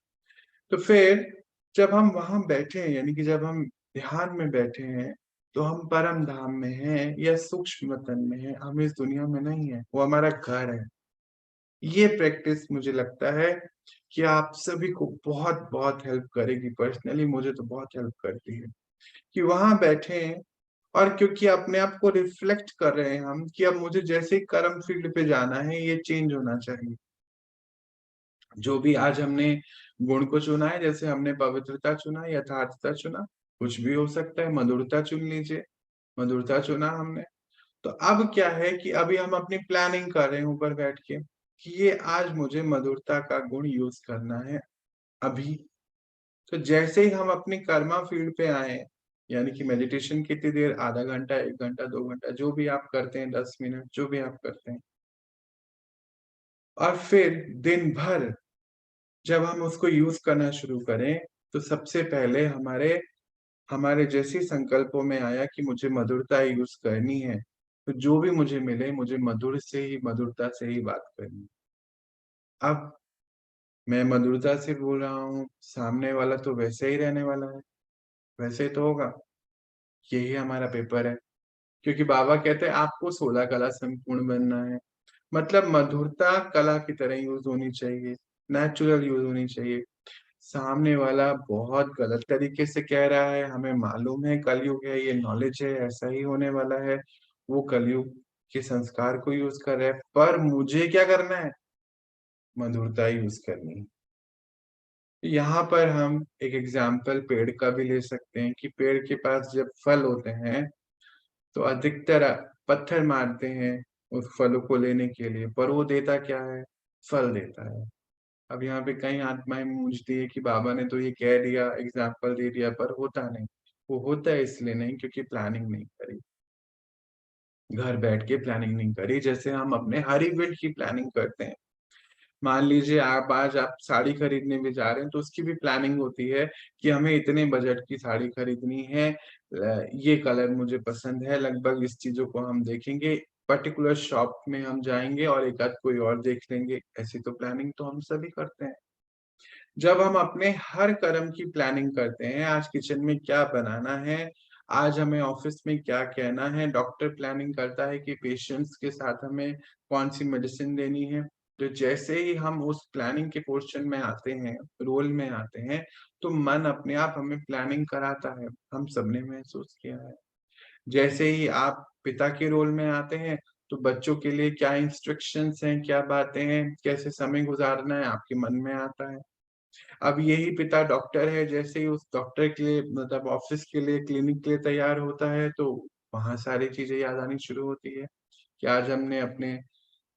तो फिर जब हम वहाँ बैठे हैं, यानी कि जब हम ध्यान में बैठे हैं, तो हम परम धाम में हैं या सूक्ष्म वतन में हैं, हम इस दुनिया में नहीं हैं, वो हमारा घर है। ये प्रैक्टिस मुझे लगता है कि आप सभी को बहुत-बहुत हेल्प करेगी, पर्सनली मुझे तो बहुत हेल्प करती है, कि वहाँ बैठें और क्योंकि अपने आप को रिफ्लेक्ट कर रहे हैं हम कि अब मुझे जैसे ही कर्म फील्ड पे जाना है, ये चेंज होना चाहिए। जो भी आज हमने गुण को चुना है, जैसे हमने पवित्रता चुना, यथार्थता चुना, कुछ भी हो सकता है, मधुरता चुन लीजिए, मधुरता चुना हमने। तो अब क्या है कि अभी हम अपनी प्लानिंग कर रहे हैं ऊपर बैठ के, कि ये आज मुझे मधुरता का गुण यूज़ करना है अभी। तो जैसे ही हम अपनी कर्मा फील्ड पे आएँ, यानी कि मेडिटेशन कितनी देर, आधा घंटा, 1 घंटा, 2 घंटा, जो भी आप करते हैं, 10 मिनट, जो भी आप करते हैं। और फिर दिन भर जब हम उसको यूज़ करना शुरू करें, तो सबसे पहले हमारे हमारे जैसे ही संकल्पों में आया कि मुझे मधुरता यूज़ करनी है, तो जो भी मुझे मिले, मुझे मधुर से ही मधुरता से ही बात करनी है। अब मैं मधुरता से बोल रहा हूँ, सामने वाला तो वैसे ही रहने वाला है, वैसे ही तो होगा। यही हमारा पेपर है, क्योंकि बाबा कहते हैं आपको 16 कला संपूर्ण बनना है। मतलब मधुरता कला की तरह यूज़ होनी चाहिए, नेचुरल यूज़ होनी चाहिए। सामने वाला बहुत गलत तरीके से कह रहा है, हमें मालूम है कलयुग है, ये नॉलेज है, ऐसा ही होने वाला है। वो कलयुग के संस्कार को यूज़ कर रहा है, पर मुझे क्या करना है? मधुरता यूज़ करनी है। यहाँ पर हम एक एग्ज़ाम्पल पेड़ का भी ले सकते हैं कि पेड़ के पास जब फल होते हैं, तो अधिकतर पत्थर मारते हैं उस फलों को लेने के लिए, पर वो देता क्या है? फल देता है। अब यहाँ पे कई आत्माएँ पूछती है कि बाबा ने तो ये कह दिया, एग्ज़ाम्पल दे दिया पर होता नहीं। वो होता है इसलिए नहीं क्योंकि प्लानिंग नहीं करी। घर बैठ के प्लानिंग नहीं करी, जैसे हम अपने हर इवेंट की प्लानिंग करते हैं। मान लीजिए आप साड़ी खरीदने भी जा रहे हैं तो उसकी भी प्लानिंग होती है कि हमें इतने बजट की साड़ी खरीदनी है, ये कलर मुझे पसंद है, लगभग इस चीज़ों को हम देखेंगे, पर्टिकुलर शॉप में हम जाएँगे और एक आध कोई और देख लेंगे। ऐसी तो प्लानिंग तो हम सभी करते हैं। जब हम अपने हर कर्म की प्लानिंग करते हैं, आज किचन में क्या बनाना है, आज हमें ऑफ़िस में क्या कहना है, डॉक्टर प्लानिंग करता है कि पेशेंट्स के साथ हमें कौन-सी मेडिसिन देनी है। तो जैसे ही हम उस प्लानिंग के पोर्शन में आते हैं, रोल में आते हैं, तो मन अपने आप हमें प्लानिंग कराता है, हम सबने महसूस किया है। जैसे ही आप पिता के रोल में आते हैं, तो बच्चों के लिए क्या इंस्ट्रक्शंस हैं, क्या बातें हैं, कैसे समय गुज़ारना है, आपके मन में आता है। अब यही पिता डॉक्टर है, जैसे ही उस डॉक्टर के लिए मतलब ऑफ़िस के लिए, क्लिनिक के लिए तैयार होता है, तो वहाँ सारी चीज़ें याद आनी शुरू होती है। कि आज हमने अपने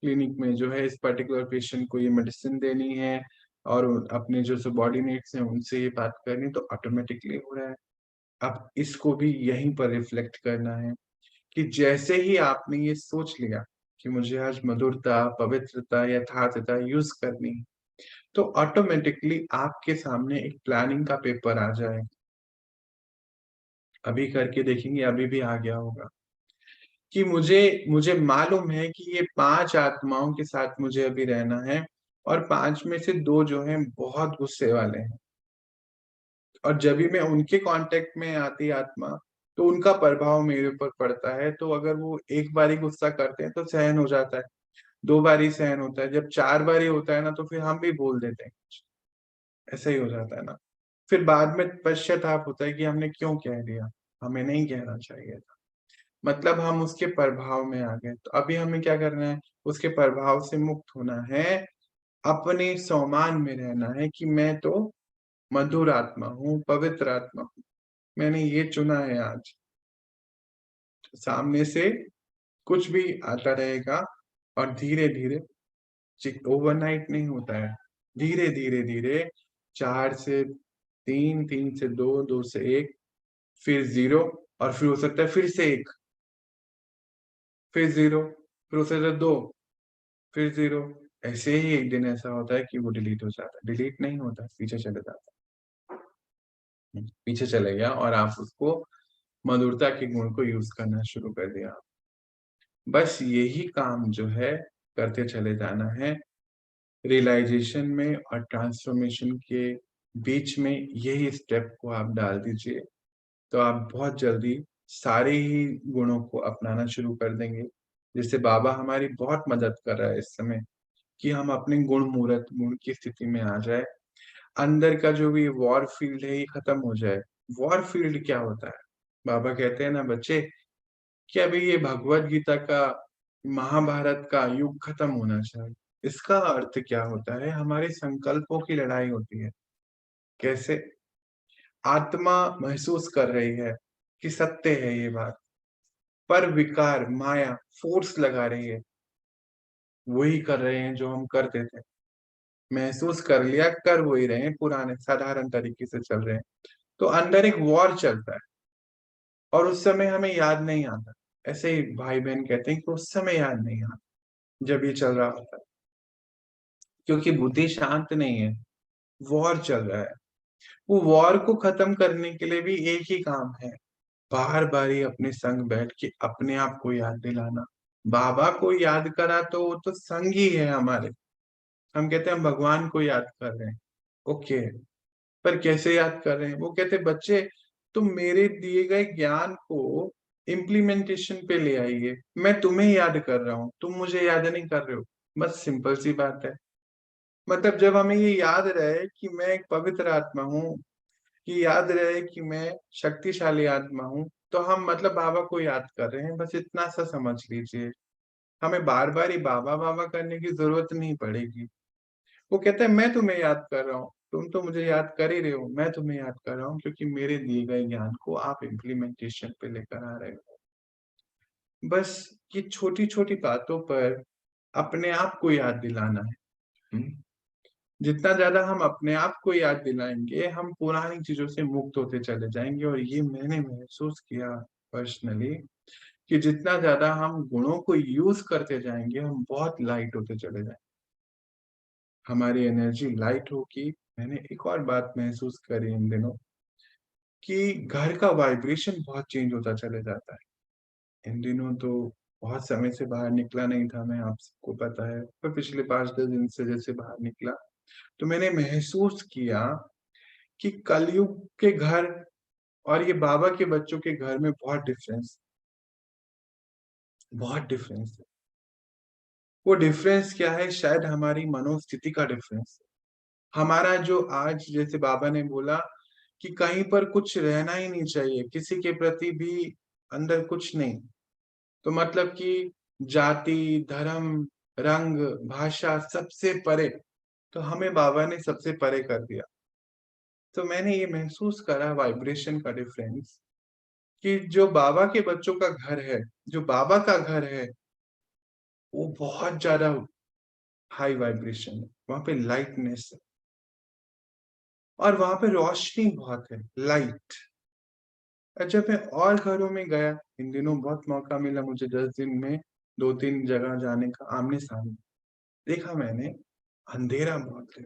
क्लिनिक में जो है इस पर्टिकुलर पेशेंट को ये मेडिसिन देनी है और अपने जो सबॉर्डिनेट्स हैं उनसे ये बात करनी, तो ऑटोमेटिकली हो रहा है। अब इसको भी यहीं पर रिफ्लेक्ट करना है कि जैसे ही आपने ये सोच लिया कि मुझे आज मधुरता, पवित्रता, यथार्थता यूज़ करनी है, तो ऑटोमेटिकली आपके सामने एक प्लानिंग का पेपर आ जाएगा। अभी करके देखेंगे, अभी भी आ गया होगा कि मुझे मुझे मालूम है कि ये 5 आत्माओं के साथ मुझे अभी रहना है और 5 में से 2 जो हैं बहुत गुस्से वाले हैं। और जब भी मैं उनके कॉन्टैक्ट में आती आत्मा, तो उनका प्रभाव मेरे ऊपर पड़ता है, तो अगर वो एक बारी गुस्सा करते हैं तो सहन हो जाता है, 2 बारी सहन होता है, जब 4 बारी होता है ना तो फिर हम भी बोल देते हैं कुछ, ऐसा ही हो जाता है ना। फिर बाद में पश्चाताप होता है कि हमने क्यों कह दिया, हमें नहीं कहना चाहिए था। मतलब हम उसके प्रभाव में आ गए, तो अभी हमें क्या करना है, उसके प्रभाव से मुक्त होना है, अपने स्वमान में रहना है कि मैं तो मधुर आत्मा हूँ, पवित्र आत्मा हूँ। मैंने ये चुना है आज। सामने से कुछ भी आता रहेगा और धीरे-धीरे ओवरनाइट नहीं होता है। धीरे-धीरे, धीरे 4 से 3, 3 से 2, 2 से 1 फिर 0 और फिर हो सकता है फिर से 1, फिर 0 फिर हो सकता है 2, फिर 0। ऐसे ही एक दिन ऐसा होता है कि वो डिलीट हो जाता है। डिलीट नहीं होता, पीछे चले जाता है। पीछे चले गया और आप उसको मधुरता के गुण को यूज़ करना शुरू कर दिया। बस यही काम जो है करते चले जाना है। रियलाइज़ेशन में और ट्रांसफ़ॉर्मेशन के बीच में यही स्टेप को आप डाल दीजिए, तो आप बहुत जल्दी सारे ही गुणों को अपनाना शुरू कर देंगे। जैसे बाबा हमारी बहुत मदद कर रहा है इस समय कि हम अपने गुण की स्थिति में आ जाएँ। अंदर का जो भी वॉर फ़ील्ड है ये ख़त्म हो जाए। वॉर फ़ील्ड क्या होता है? बाबा कहते हैं ना बच्चे कि अभी ये भगवद गीता का, महाभारत का युग खत्म होना चाहिए। इसका अर्थ क्या होता है? हमारे संकल्पों की लड़ाई होती है। कैसे? आत्मा महसूस कर रही है कि सत्य है ये बात, पर विकार, माया फ़ोर्स लगा रही है। वही कर रहे हैं जो हम करते थे। महसूस कर लिया, कर वही रहे हैं, पुराने साधारण तरीके से चल रहे हैं। तो अंदर एक वॉर चलता है और उस समय हमें याद नहीं आता। ऐसे ही भाई-बहन कहते हैं कि उस समय याद नहीं आता, जब ये चल रहा होता है। क्योंकि बुद्धि शांत नहीं है, वॉर चल रहा है। वो वॉर को खत्म करने के लिए भी एक ही काम है, बार-बार ही अपने संग बैठ के अपने आप को याद दिलाना। बाबा को याद करा तो वो तो संग ही है हमारे। हम कहते हैं हम भगवान को याद कर रहे हैं, ओके, पर कैसे याद कर रहे हैं? वो कहते हैं बच्चे तुम मेरे दिए गए ज्ञान को इम्प्लीमेंटेशन पे ले आइए। मैं तुम्हें याद कर रहा हूँ, तुम मुझे याद नहीं कर रहे हो। बस सिंपल सी बात है। मतलब जब हमें ये याद रहे कि मैं एक पवित्र आत्मा हूँ, कि याद रहे कि मैं शक्तिशाली आत्मा हूँ, तो हम मतलब बाबा को याद कर रहे हैं, बस इतना सा समझ लीजिए। हमें बार-बार ही बाबा-बाबा करने की ज़रूरत नहीं पड़ेगी। वो कहता है मैं तुम्हें याद कर रहा हूँ, तुम तो मुझे याद कर ही रहे हो, मैं तुम्हें याद कर रहा हूँ क्योंकि मेरे दिए गए ज्ञान को आप इम्प्लीमेंटेशन पे लेकर आ रहे हो। बस ये छोटी-छोटी बातों पर अपने आप को याद दिलाना है। हुँ। जितना ज़्यादा हम अपने आप को याद दिलाएँगे, हम पुरानी चीज़ों से मुक्त होते चले जाएँगे और ये मैंने महसूस किया पर्सनली कि जितना ज़्यादा हम गुणों को यूज़ करते जाएँगे, हम बहुत लाइट होते चले जाएँगे। हमारी एनर्जी लाइट होगी। मैंने एक और बात महसूस करी इन दिनों कि घर का वाइब्रेशन बहुत चेंज होता चले जाता है। इन दिनों तो बहुत समय से बाहर निकला नहीं था मैं, आप सबको पता है। पर पिछले 5-10 दिन से जैसे बाहर निकला, तो मैंने महसूस किया कि कलयुग के घर और ये बाबा के बच्चों के घर में बहुत डिफरेंस है। वो डिफरेंस क्या है? शायद हमारी मनोस्थिति का डिफरेंस है। हमारा जो आज जैसे बाबा ने बोला कि कहीं पर कुछ रहना ही नहीं चाहिए, किसी के प्रति भी अंदर कुछ नहीं। तो मतलब कि जाति, धर्म, रंग, भाषा सबसे परे, तो हमें बाबा ने सबसे परे कर दिया। तो मैंने ये महसूस करा वाइब्रेशन का डिफरेंस कि जो बाबा के बच्चों का घर है, जो बाबा का घर है, वो बहुत ज़्यादा हाई वाइब्रेशन है, वहाँ पे लाइटनेस है और वहाँ पे रोशनी बहुत है, लाइट। और जब मैं और घरों में गया, इन दिनों बहुत मौका मिला मुझे 10 दिन में 2-3 जगह जाने का आमने-सामने। देखा मैंने, अंधेरा बहुत है,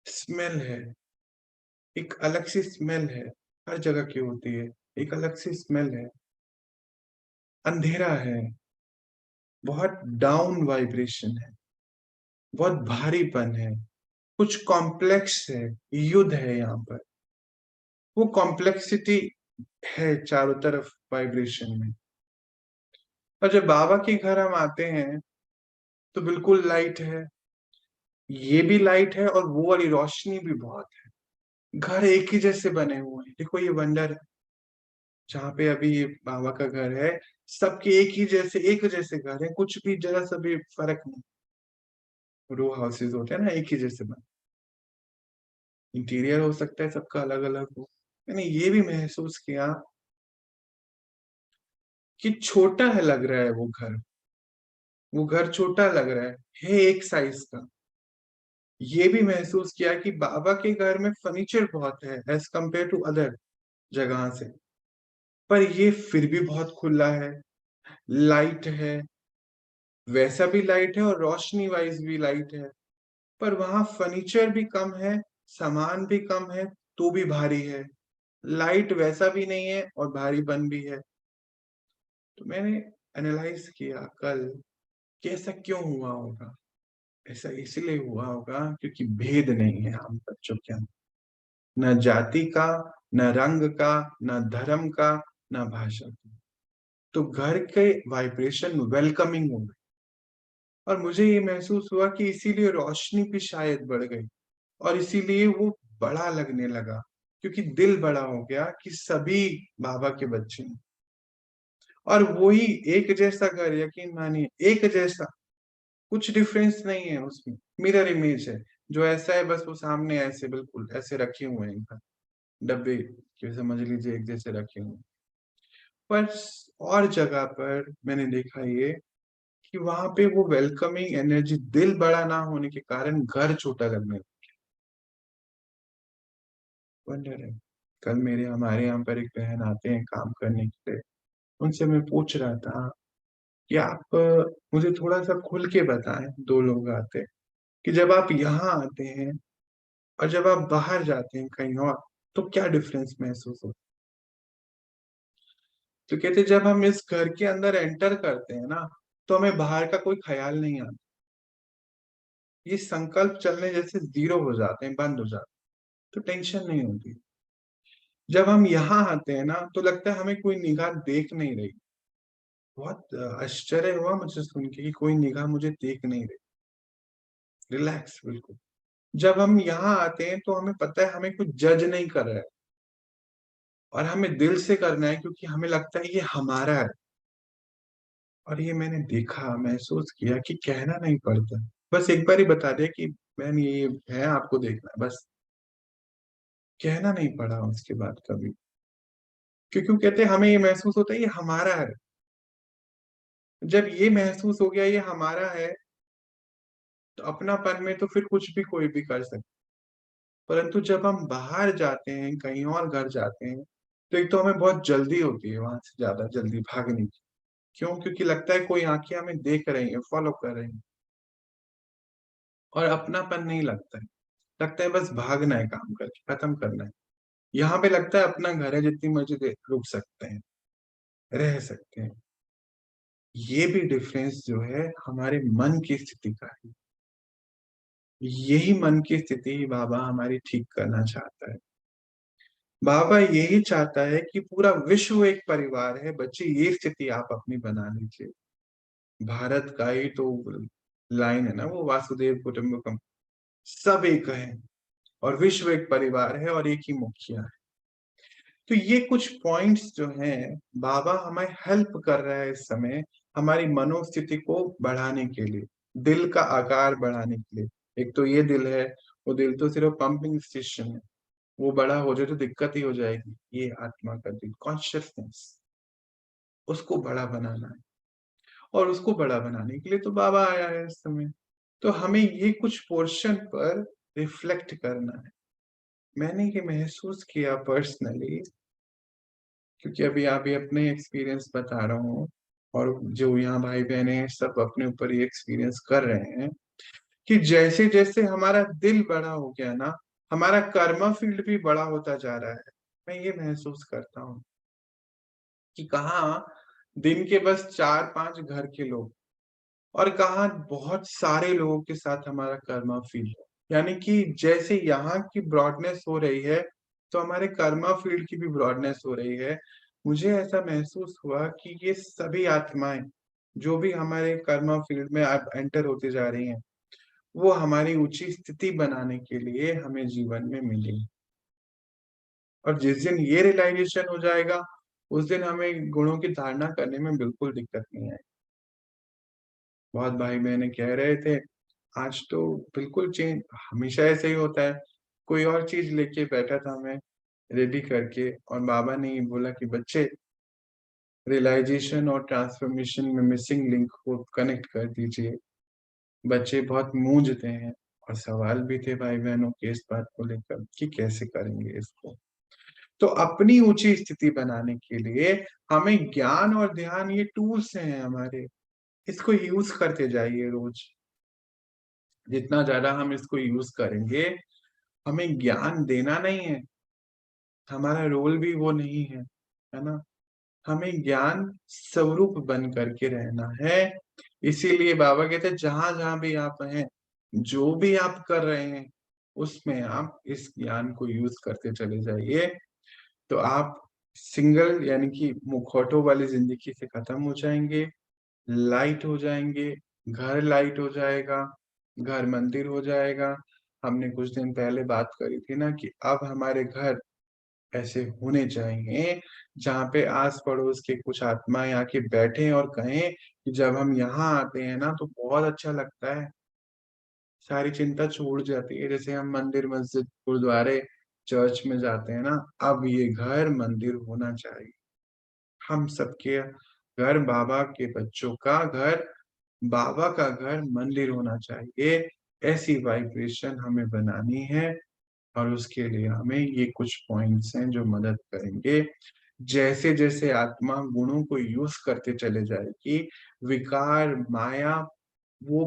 स्मेल है, एक अलग सी स्मेल है, हर जगह की होती है, एक अलग सी स्मेल है, अंधेरा है, बहुत डाउन वाइब्रेशन है, बहुत भारीपन है, कुछ कॉम्प्लेक्स है, युद्ध है यहाँ पर। वो कॉम्प्लेक्सिटी है चारों तरफ वाइब्रेशन में। और जब बाबा के घर हम आते हैं, तो बिल्कुल लाइट है, ये भी लाइट है और वो वाली रोशनी भी बहुत है। घर एक ही जैसे बने हुए हैं। देखो ये वंडर है, जहाँ पे अभी ये बाबा का घर है, सबके एक जैसे घर हैं, कुछ भी ज़रा-सा भी फ़र्क नहीं। रो हाउसेज़ होते हैं ना, एक ही जैसे बने। इंटीरियर हो सकता है सबका अलग-अलग हो। मैंने ये भी महसूस किया कि छोटा है लग रहा है वो घर। वो घर छोटा लग रहा है एक साइज़ का। ये भी महसूस किया कि बाबा के घर में फर्नीचर बहुत है एज़ कम्पेयर टू अदर जगह से। पर ये फिर भी बहुत खुला है, लाइट है, वैसा भी लाइट है और रोशनी वाइज़ भी लाइट है। पर वहाँ फर्नीचर भी कम है, सामान भी कम है, तो भी भारी है। लाइट वैसा भी नहीं है और भारीपन भी है। तो मैंने एनालाइज़ किया कल कि ऐसा क्यों हुआ होगा? ऐसा इसलिए हुआ होगा क्योंकि भेद नहीं है हम बच्चों के अंदर। ना जाति का, ना रंग का, ना धर्म का, ना भाषा का। तो घर के वाइब्रेशन वेलकमिंग हो गए और मुझे ये महसूस हुआ कि इसीलिए रोशनी भी शायद बढ़ गई और इसीलिए वो बड़ा लगने लगा क्योंकि दिल बड़ा हो गया कि सभी बाबा के बच्चे हैं और वही एक जैसा घर यकीन मानिए एक जैसा कुछ डिफरेंस नहीं है उसमें मिरर इमेज है जो ऐसा है बस वो सामने ऐसे बिल्कुल ऐसे रखे हुए हैं घर डब्बे के समझ लीजिए एक जैसे रखे हुए हैं पर और जगह पर मैंने देखा ये कि वहाँ पे वो वेलकमिंग एनर्जी दिल बड़ा ना होने के कारण घर छोटा लगने वंडर है। कल मेरे हमारे यहाँ पर एक बहन आते हैं काम करने के लिए, उनसे मैं पूछ रहा था कि आप मुझे थोड़ा-सा खुल के बताएँ, 2 लोग आते हैं, कि जब आप यहाँ आते हैं और जब आप बाहर जाते हैं कहीं और, तो क्या डिफरेंस महसूस होता है? तो कहते जब हम इस घर के अंदर एंटर करते हैं ना, तो हमें बाहर का कोई ख़्याल नहीं आता। ये संकल्प चलने जैसे ज़ीरो हो जाते हैं, बंद हो जाते हैं, तो टेंशन नहीं होती। जब हम यहाँ आते हैं ना, तो लगता है हमें कोई निगाह देख नहीं रही। बहुत आश्चर्य हुआ मुझे सुन के कि कोई निगाह मुझे देख नहीं रही। रिलैक्स बिल्कुल। जब हम यहाँ आते हैं, तो हमें पता है हमें कुछ जज नहीं कर रहा है और हमें दिल से करना है क्योंकि हमें लगता है ये हमारा है और ये मैंने देखा, महसूस किया कि कहना नहीं पड़ता। बस एक बार ही बता दिया कि बहन ये है आपको देखना है, बस। कहना नहीं पड़ा उसके बाद कभी। क्योंकि वो कहते हैं हमें ये महसूस होता है ये हमारा है। जब ये महसूस हो गया ये हमारा है, तो अपनापन में तो फिर कुछ भी कोई भी कर सकता है। परंतु जब हम बाहर जाते हैं, कहीं और घर जाते हैं, तो एक तो हमें बहुत जल्दी होती है वहाँ से ज़्यादा जल्दी भागने की। क्यों? क्योंकि लगता है कोई आँखें हमें देख रही हैं, फ़ॉलो कर रही हैं और अपनापन नहीं लगता है। लगता है बस भागना है काम करके, खत्म करना है। यहाँ पे लगता है अपना घर है जितनी मर्ज़ी देर रुक सकते हैं, रह सकते हैं। ये भी डिफ़रेंस जो है हमारे मन की स्थिति का है। यही मन की स्थिति बाबा हमारी ठीक करना चाहता है। बाबा यही चाहता है कि पूरा विश्व एक परिवार है, बच्चे ये स्थिति आप अपनी बना लीजिए। भारत का ही तो लाइन है ना वो वासुदेव कुटुंबकम, सब एक हैं और विश्व एक परिवार है और एक ही मुखिया है। तो ये कुछ पॉइंट्स जो हैं, बाबा हमें हेल्प कर रहा है इस समय, हमारी मनोस्थिति को बढ़ाने के लिए, दिल का आकार बढ़ाने के लिए। एक तो ये दिल है, वो दिल तो सिर्फ़ पंपिंग स्टेशन है। वो बड़ा हो जाए तो दिक्कत ही हो जाएगी। ये आत्मा का दिल कॉन्शसनेस उसको बड़ा बनाना है और उसको बड़ा बनाने के लिए तो बाबा आया है इस समय। तो हमें ये कुछ पोर्शन पर रिफ्लेक्ट करना है। मैंने ये महसूस किया पर्सनली, क्योंकि अभी अभी अपने एक्सपीरियंस बता रहा हूँ और जो यहाँ भाई-बहन हैं सब अपने ऊपर ये एक्सपीरियंस कर रहे हैं कि जैसे-जैसे हमारा दिल बड़ा हो गया ना, हमारा कर्मा फील्ड भी बड़ा होता जा रहा है। मैं ये महसूस करता हूँ कि कहाँ दिन के बस 4-5 घर के लोग और कहाँ बहुत सारे लोगों के साथ हमारा कर्मा फील्ड है। यानी कि जैसे यहाँ की ब्रॉडनेस हो रही है, तो हमारे कर्मा फील्ड की भी ब्रॉडनेस हो रही है। मुझे ऐसा महसूस हुआ कि ये सभी आत्माएँ, जो भी हमारे कर्मा फील्ड में अब एंटर होती जा रही हैं, वो हमारी ऊँची स्थिति बनाने के लिए हमें जीवन में मिली। और जिस दिन ये रियलाइज़ेशन हो जाएगा, उस दिन हमें गुणों की धारणा करने में बिल्कुल दिक्कत नहीं आएगी। बहुत भाई-बहनें कह रहे थे, आज तो बिल्कुल चेंज हमेशा ऐसे ही होता है। कोई और चीज़ लेके बैठा था मैं रेडी करके और बाबा ने ये बोला कि बच्चे रियलाइज़ेशन और ट्रांसफ़ॉर्मेशन में मिसिंग लिंक को कनेक्ट कर दीजिए। बच्चे बहुत मूंझते हैं और सवाल भी थे भाई-बहनों के इस बात को लेकर कि कैसे करेंगे इसको। तो अपनी ऊँची स्थिति बनाने के लिए हमें ज्ञान और ध्यान ये टूल्स हैं हमारे, इसको यूज़ करते जाइए रोज़। जितना ज़्यादा हम इसको यूज़ करेंगे, हमें ज्ञान देना नहीं है, हमारा रोल भी वो नहीं है ना? हमें ज्ञान स्वरूप बन कर के रहना है। इसीलिए बाबा कहते हैं जहाँ-जहाँ भी आप हैं, जो भी आप कर रहे हैं, उसमें आप इस ज्ञान को यूज़ करते चले जाइए। तो आप सिंगल यानी कि मुखौटों वाली ज़िंदगी से खत्म हो जाएँगे, लाइट हो जाएँगे, घर लाइट हो जाएगा, घर मंदिर हो जाएगा। हमने कुछ दिन पहले बात करी थी ना कि अब हमारे घर ऐसे होने चाहिए, जहाँ पे आस-पड़ोस के कुछ आत्माएँ आके बैठें और कहें कि जब हम यहाँ आते हैं ना तो बहुत अच्छा लगता है, सारी चिंता छूट जाती है। जैसे हम मंदिर, मस्जिद, गुरुद्वारे, चर्च में जाते हैं ना, अब ये घर मंदिर होना चाहिए। हम सबके घर बाबा के बच्चों का घर, बाबा का घर मंदिर होना चाहिए। ऐसी वाइब्रेशन हमें बनानी है और उसके लिए हमें ये कुछ पॉइंट्स हैं जो मदद करेंगे। जैसे-जैसे आत्मा गुणों को यूज़ करते चले जाएगी, विकार, माया, वो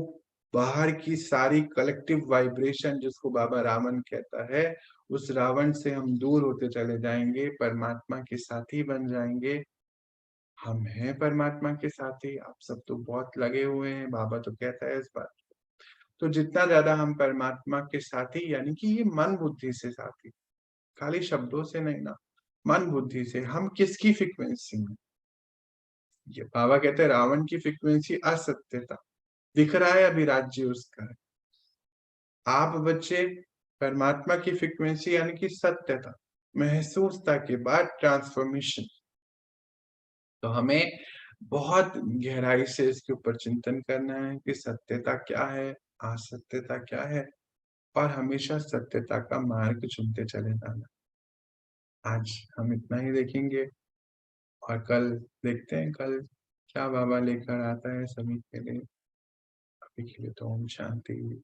बाहर की सारी कलेक्टिव वाइब्रेशन जिसको बाबा रावण कहता है, उस रावण से हम दूर होते चले जाएँगे, परमात्मा के साथी बन जाएँगे। हम हैं परमात्मा के साथी, आप सब तो बहुत लगे हुए हैं, बाबा तो कहता है इस बात। तो जितना ज़्यादा हम परमात्मा के साथी यानी कि ये मन बुद्धि से साथी, खाली शब्दों से नहीं ना, मन बुद्धि से हम किसकी फ्रीक्वेंसी में? ये बाबा कहते हैं रावण की फ्रीक्वेंसी असत्य था, दिख रहा है अभी राज्य उसका है। आप बच्चे परमात्मा की फ्रीक्वेंसी यानी कि सत्यता, महसूसता के बाद ट्रांसफॉर्मेशन। तो हमें बहुत गहराई से इसके ऊपर चिंतन करना है कि सत्यता क्या है, असत्यता क्या है और हमेशा सत्यता का मार्ग चुनते चले जाना। आज हम इतना ही देखेंगे और कल देखते हैं कल क्या बाबा लेकर आता है सभी के लिए। अभी के लिए तो ओम शांति।